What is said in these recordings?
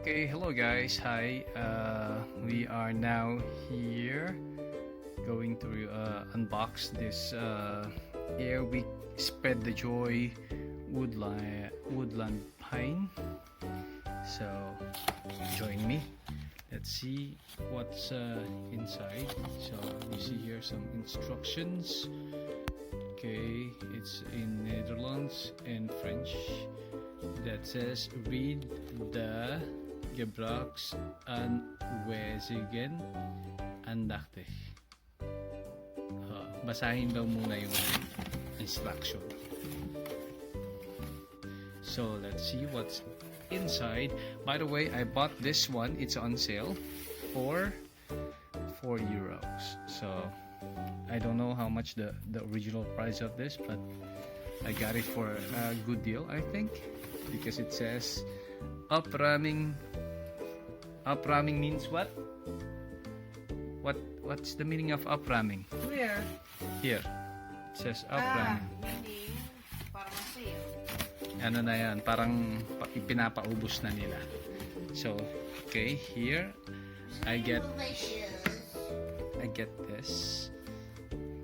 Okay, hello guys. Hi. We are now here going to unbox this Airwick Spread the Joy woodland pine. So join me. Let's see what's inside. So you see here some instructions. Okay, it's in Netherlands and French. That says read the Gebruiksaanwijzingen aandachtig. Basahin daw muna yung instruction. So let's see what's inside. By the way, I bought this one. It's on sale for €4. So I don't know how much the original price of this, but I got it for a good deal, I think, because it says upramming. Upramming means what? What's the meaning of upramming? Where? Here. It says upramming. Meaning, parang sale. Ano na yan? Parang ipinapaubos na nila. So, okay, here I get this.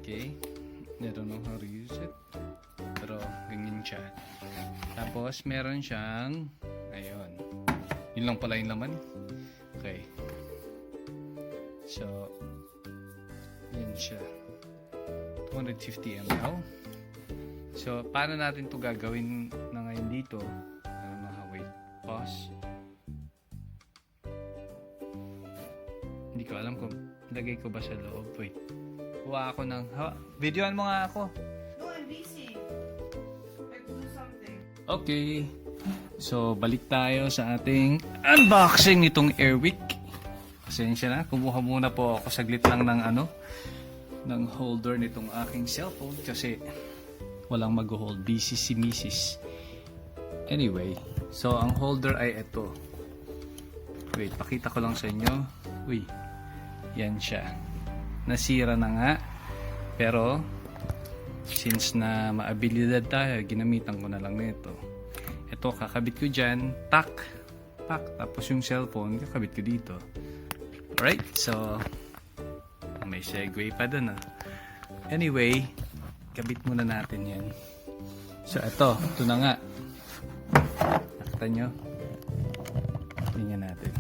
Okay. I don't know how to use it. Pero ganyan siya. Tapos meron siyang ayun. Yun lang pala yung laman. Okay. So yan siya. 250 ml. So paano natin to gagawin na ngayon dito? Wait. Pause. Hindi ko alam kung lagay ko ba sa loob. Wait. Kuha ako ng videoan mo nga ako. No, I'm busy. I do something. Okay. So, balik tayo sa ating unboxing nitong Airwick. Pasensya na. Kumuha muna po ako saglit lang ng holder nitong aking cellphone kasi walang mag-hold. Busy si Mrs. Anyway, so ang holder ay ito. Wait, pakita ko lang sa inyo. Uy, yan siya. Nasira na nga. Pero, since na maabilidad tayo, ginamitan ko na lang nito. Ito, kakabit ko dyan. Tak. Tapos yung cellphone, kakabit ko dito. Alright, so, may segue pa dun Anyway, kabit muna natin yan. So, ito na nga. Nakita nyo? Tingnan natin.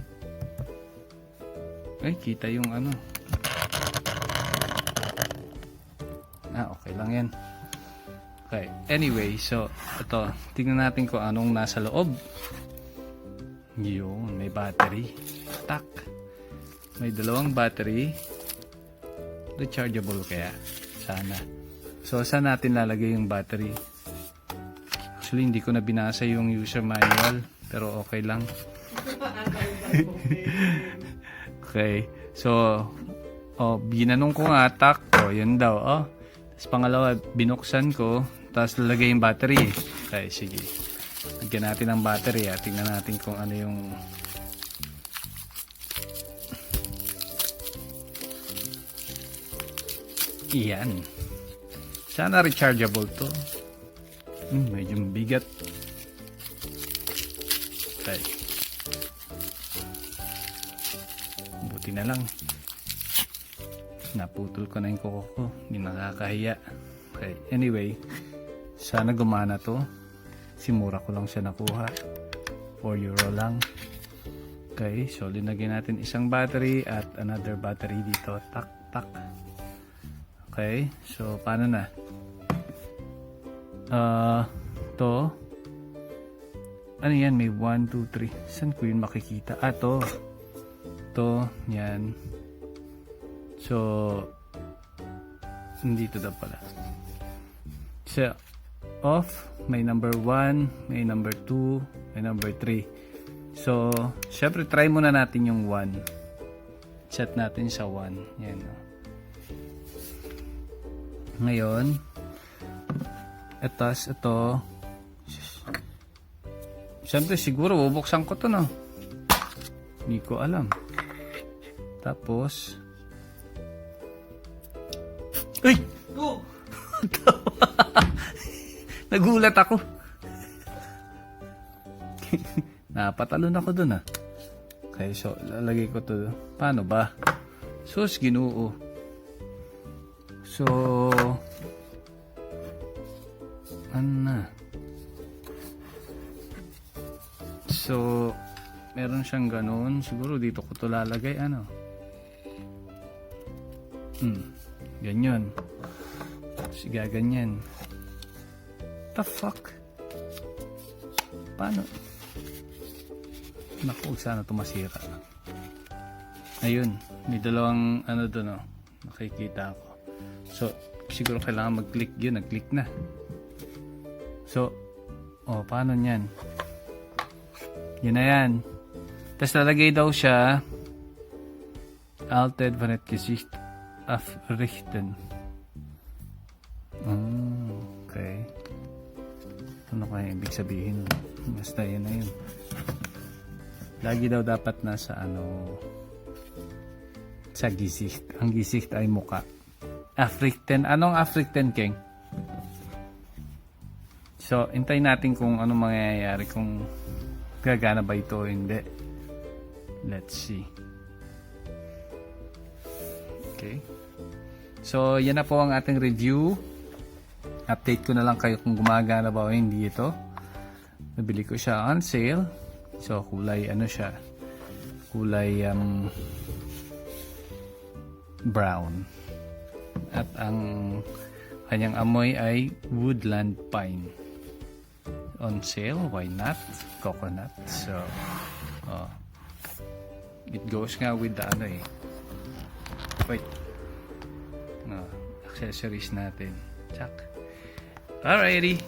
Ay, kita yung okay lang yan. Okay, anyway, so ito, tingnan natin kung anong nasa loob. Yun, may battery. Tak. May dalawang battery. Rechargeable kaya? Sana. So, saan natin lalagay yung battery? Actually, hindi ko na binasa yung user manual, pero okay lang. Okay, so binanong ko nga, tak. Yun daw, Tapos pangalawa, binuksan ko, tapos lalagay yung battery. Okay, sige. Lagyan natin ang battery, tingnan natin kung ano yung iyan. Sana rechargeable to. Medyo bigat. Okay. Buti na lang. Naputol ko na yung kuko ko. Hindi nakakahiya. Okay. Anyway, sana gumana to. Simura ko lang siya nakuha. €4 lang. Okay. So, linagyan natin isang battery at another battery dito. Tak. Okay. So, paano na? To. Ano yan? May 1, 2, 3. Saan ko yun makikita? To. To. Yan. So, dito daw pala. So, off. May number 1, may number 2, may number 3. So, syempre, try muna natin yung 1. Set natin sa 1. Yan. Ngayon, ito. Syempre, siguro, bubuksan ko to, no? Hindi ko alam. Tapos, uy! Go! Nagulat ako. Napatalon ako dun Okay, so lalagay ko to. Paano ba? Sus, Ginoo. So, ano na? So, meron siyang ganun. Siguro dito ko to lalagay. Ano? Ganyan. Sige, ganyan. The fuck? Paano? Naku, sana tumasira. Ayun, may dalawang ano doon, oh. Nakikita ko. So, siguro kailangan mag-click yun. Nag-click na. So, paano yan? Yun na yan. Tapos lalagay daw siya Alted van het Gesicht africhten. Okay. Ano kaya ibig sabihin? Basta yun na yun. Lagi daw dapat nasa sa Gesicht. Ang Gesicht ay muka. Africhten. Anong Africhten, King? So, hintayin natin kung anong mangyayari, kung gagana ba ito o hindi. Let's see. Okay. So, yan na po ang ating review. Update ko na lang kayo kung gumagana ba o hindi ito. Nabili ko siya on sale. So, kulay siya. Kulay brown. At ang kanyang amoy ay woodland pine. On sale, why not? Coconut. So, it goes nga with the wait. Accessories natin. Check. Alrighty.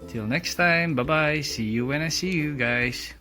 Till next time. Bye-bye. See you when I see you, guys.